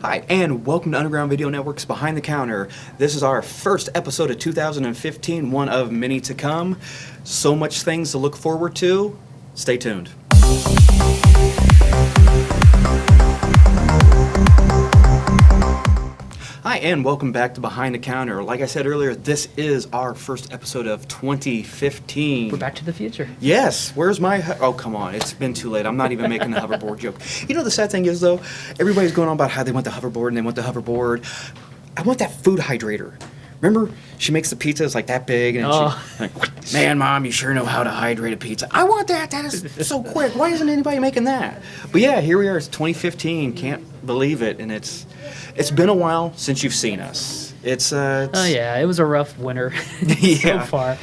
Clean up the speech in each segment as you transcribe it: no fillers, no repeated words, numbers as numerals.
Hi, and welcome to Underground Video Network's Behind the Counter. This is our first episode of 2015, one of many to come. So much things to look forward to. Stay tuned. Hi, and welcome back to Behind the Counter. Like I said earlier, this is our first episode of 2015. We're back to the future. Yes. Where's my... Oh, come on. It's been too late. I'm not even making the hoverboard joke. You know, the sad thing is, though, everybody's going on about how they want the hoverboard and they want the hoverboard. I want that food hydrator. Remember, she makes the pizza, it's like that big, and she's like, man, Mom, you sure know how to hydrate a pizza. I want that. That is so quick. Why isn't anybody making that? But yeah, here we are. It's 2015. Can't believe it. And it's been a while since you've seen us. Oh yeah, it was a rough winter so far.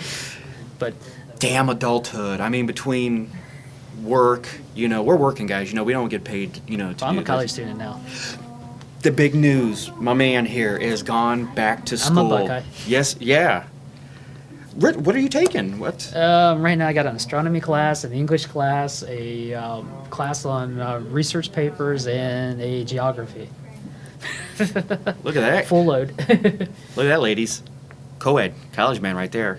But damn adulthood. I mean, between work, we're working guys. We don't get paid, to I'm do a college this. student now. The big news, my man here is gone back to school. I'm a Buckeye. Yes, yeah. What are you taking? What? Right now I got an astronomy class, an English class, a class on research papers, and a geography. Look at that. Full load. Look at that, ladies. Co-ed, college man right there.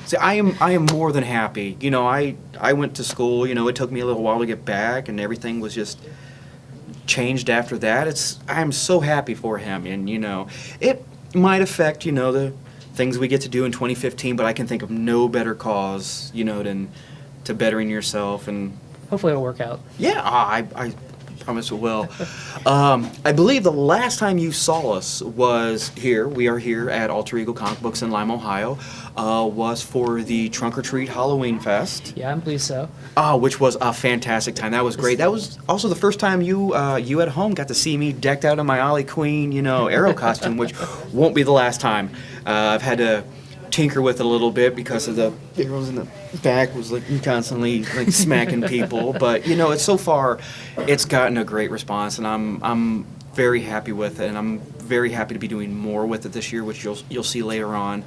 See, I am more than happy. I went to school, it took me a little while to get back, and everything was just changed after that. I'm so happy for him, and it might affect the things we get to do in 2015, but I can think of no better cause than to bettering yourself. And hopefully it'll work out. Yeah, I promise it will. I believe the last time you saw us was here. We are here at Alter Ego Comic Books in Lima, Ohio. Was for the Trunk or Treat Halloween Fest. Yeah, I believe so. Which was a fantastic time. That was great. That was also the first time you at home got to see me decked out in my Ollie Queen, arrow costume, which won't be the last time. I've had to tinker with it a little bit because of the arrows in the back was constantly smacking people. But it's so far, it's gotten a great response, and I'm very happy with it, and I'm very happy to be doing more with it this year, which you'll see later on.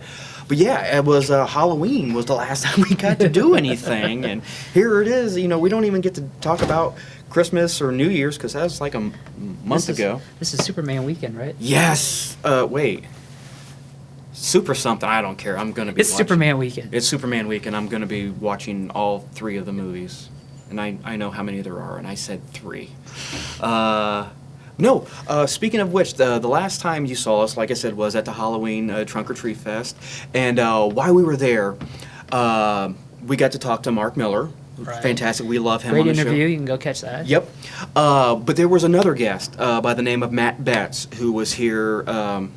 But yeah, it was Halloween was the last time we got to do anything, and here it is. We don't even get to talk about Christmas or New Year's because that was like a month ago. This is Superman weekend, right? Yes. Wait. Super something. I don't care. I'm gonna be. It's Superman weekend. It's Superman weekend. I'm gonna be watching all 3 of the movies, and I know how many there are, and I said 3. No. Speaking of which, the last time you saw us, like I said, was at the Halloween Trunk or Treat Fest, and while we were there, we got to talk to Mark Miller. Right. Fantastic. We love him. Great on the interview. show. You can go catch that. Yep. But there was another guest by the name of Matt Betts who was here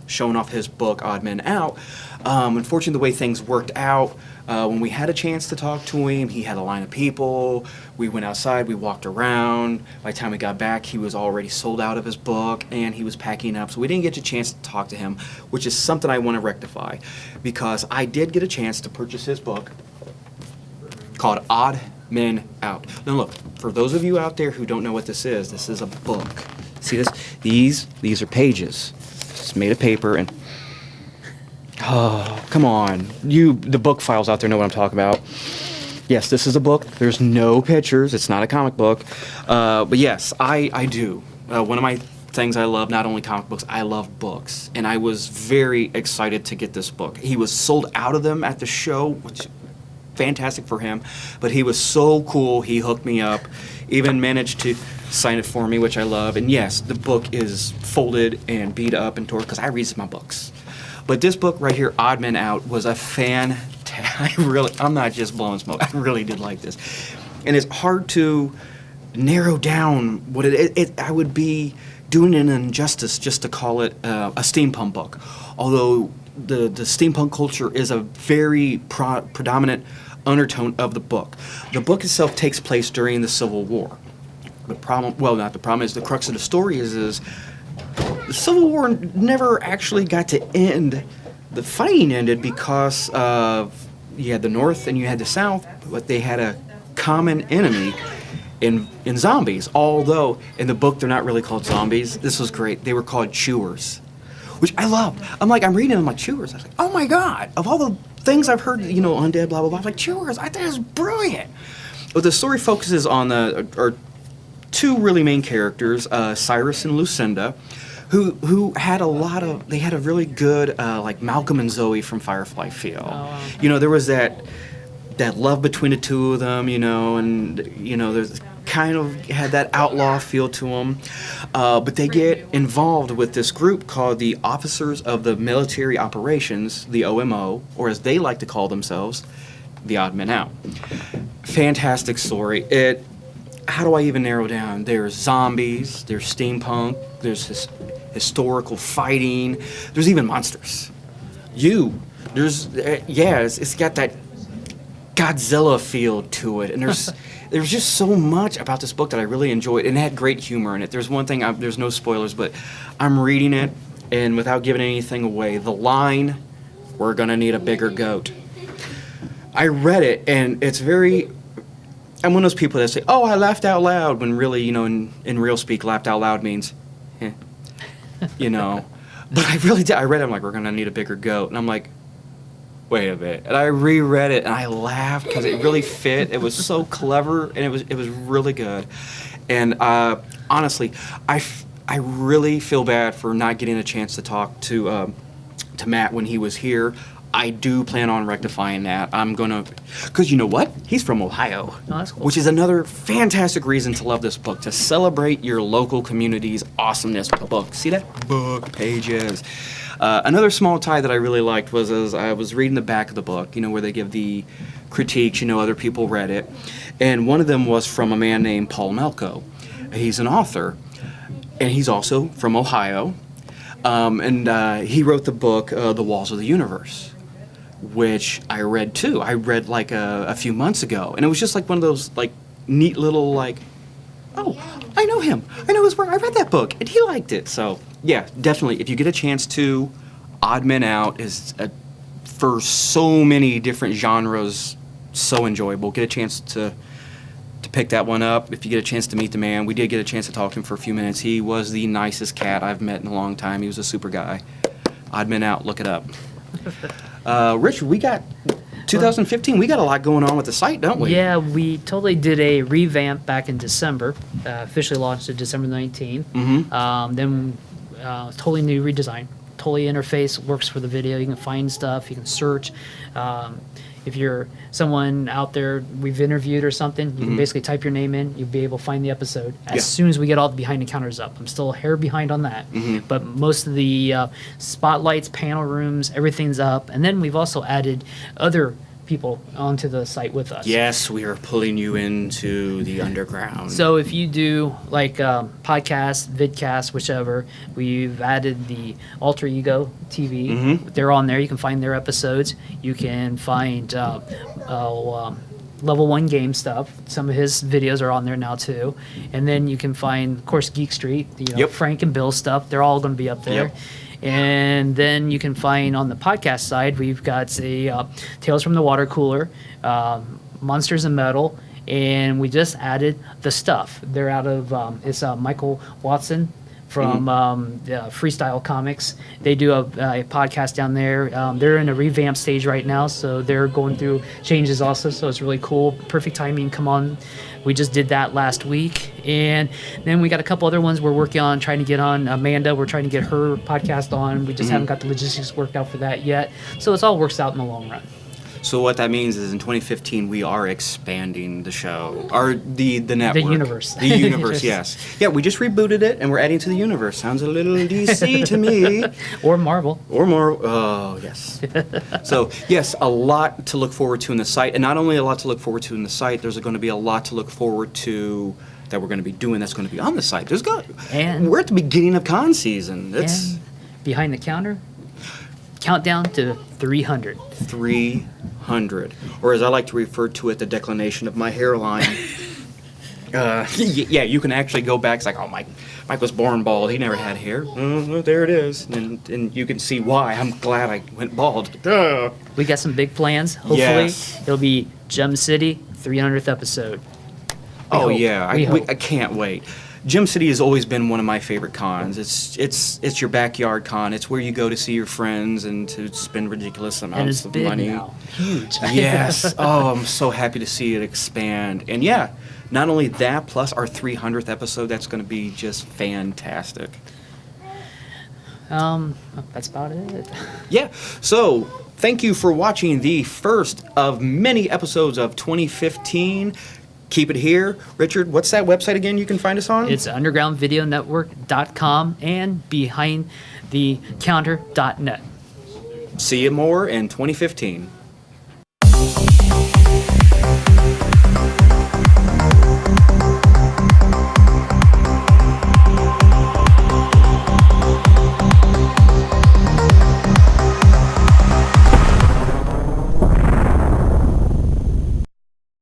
showing off his book, Odd Men Out. Unfortunately, the way things worked out, when we had a chance to talk to him, he had a line of people. We went outside, we walked around. By the time we got back, he was already sold out of his book, and he was packing up. So we didn't get a chance to talk to him, which is something I want to rectify, because I did get a chance to purchase his book called Odd Men Out. Now look, for those of you out there who don't know what this is a book. See this? These are pages. It's made of paper, and oh, come on. The book files out there know what I'm talking about. Yes, this is a book. There's no pictures. It's not a comic book. But yes, I do. One of my things I love, not only comic books, I love books. And I was very excited to get this book. He was sold out of them at the show, which fantastic for him. But he was so cool, he hooked me up, even managed to sign it for me, which I love. And yes, the book is folded and beat up and torn because I read my books. But this book right here, Odd Men Out, was a I'm not just blowing smoke. I really did like this. And it's hard to narrow down what I would be doing an injustice just to call it a steampunk book. Although the steampunk culture is a very predominant undertone of the book. The book itself takes place during the Civil War. The problem, well, not the problem, is the crux of the story is the Civil War never actually got to end. The fighting ended because of you had the North and you had the South, but they had a common enemy in zombies. Although in the book they're not really called zombies. This was great. They were called chewers, which I loved. I'm reading them like chewers. I was like, oh my God! Of all the things I've heard, undead, blah blah blah. I was like chewers. I thought it was brilliant. But the story focuses on two really main characters, Cyrus and Lucinda, who had they had a really good like Malcolm and Zoe from Firefly feel. Oh. You know, there was that love between the two of them, you know, and you know, there's kind of had that outlaw feel to them. But they get involved with this group called the Officers of the Military Operations, the OMO, or as they like to call themselves, the Odd Men Out. Fantastic story. How do I even narrow down? There's zombies, there's steampunk, there's historical fighting, there's even monsters. It's got that Godzilla feel to it, and there's just so much about this book that I really enjoyed, and it had great humor in it. There's one thing, there's no spoilers, but I'm reading it, and without giving anything away, the line, "We're gonna need a bigger goat." I read it, and it's very. I'm one of those people that say, "Oh, I laughed out loud," when really, you know, in real speak, laughed out loud means, you know. But I really did. I read it, I'm like, "We're gonna need a bigger goat," and I'm like, wait a minute. And I reread it, and I laughed because it really fit. It was so clever, and it was really good. And honestly, I really feel bad for not getting a chance to talk to Matt when he was here. I do plan on rectifying that. I'm gonna, because you know what? He's from Ohio, Oh, that's cool. which is another fantastic reason to love this book, to celebrate your local community's awesomeness with a book. See that? Book pages. Another small tie that I really liked was as I was reading the back of the book, you know, where they give the critiques, you know, other people read it. And one of them was from a man named Paul Melko. He's an author, and he's also from Ohio. He wrote the book, The Walls of the Universe, which I read too. I read like a few months ago, and it was just like one of those like neat little like, oh, I know him. I know his work. I read that book, and he liked it. So yeah, definitely. If you get a chance to, Odd Men Out is for so many different genres so enjoyable. Get a chance to pick that one up. If you get a chance to meet the man, we did get a chance to talk to him for a few minutes. He was the nicest cat I've met in a long time. He was a super guy. Odd Men Out, look it up. Richard, we got 2015. We got a lot going on with the site, don't we? Yeah, we totally did a revamp back in December. Officially launched it December 19th. Then totally new redesign. Totally interface, works for the video. You can find stuff. You can search. If you're someone out there we've interviewed or something, you can basically type your name in. You'll be able to find the episode as soon as we get all the behind the counters up. I'm still a hair behind on that, but most of the spotlights, panel rooms, everything's up. And then we've also added other people onto the site with us. Yes, we are pulling you into the underground. So if you do like podcasts, vidcasts, whichever, we've added the Alter Ego TV. They're on there. You can find their episodes. You can find Level 1 game stuff. Some of his videos are on there now too. And then you can find, of course, Geek Street, Frank and Bill stuff. They're all going to be up there. And then you can find on the podcast side, we've got a Tales from the Water Cooler, Monsters and Metal, and we just added The Stuff. They're out of, it's Michael Watson from Freestyle Comics. They do a podcast down there. They're in a revamp stage right now, so they're going through changes also, so it's really cool. Perfect timing, come on. We just did that last week. And then we got a couple other ones we're working on, trying to get on. Amanda, we're trying to get her podcast on. We just haven't got the logistics worked out for that yet. So it all works out in the long run. So what that means is in 2015 we are expanding the show, or the network. The universe. The universe, yes. Yeah, we just rebooted it and we're adding to the universe. Sounds a little DC to me. Or Marvel. Or more. Oh, yes. So, yes, a lot to look forward to in the site. And not only a lot to look forward to in the site, there's going to be a lot to look forward to that we're going to be doing that's going to be on the site. We're at the beginning of con season. And behind the counter, countdown to 300. 300. Or as I like to refer to it, the declination of my hairline. Yeah, you can actually go back. It's like, oh, Mike was born bald. He never had hair. There it is. And you can see why. I'm glad I went bald. We got some big plans. Hopefully, it'll be Gem City, 300th episode. I can't wait. Gem City has always been one of my favorite cons. It's your backyard con. It's where you go to see your friends and to spend ridiculous amounts of money. Now. Huge. Yes. Oh, I'm so happy to see it expand. And yeah, not only that, plus our 300th episode, that's going to be just fantastic. That's about it. Yeah. So thank you for watching the first of many episodes of 2015. Keep it here. Richard, what's that website again you can find us on? It's undergroundvideonetwork.com and behindthecounter.net. See you more in 2015.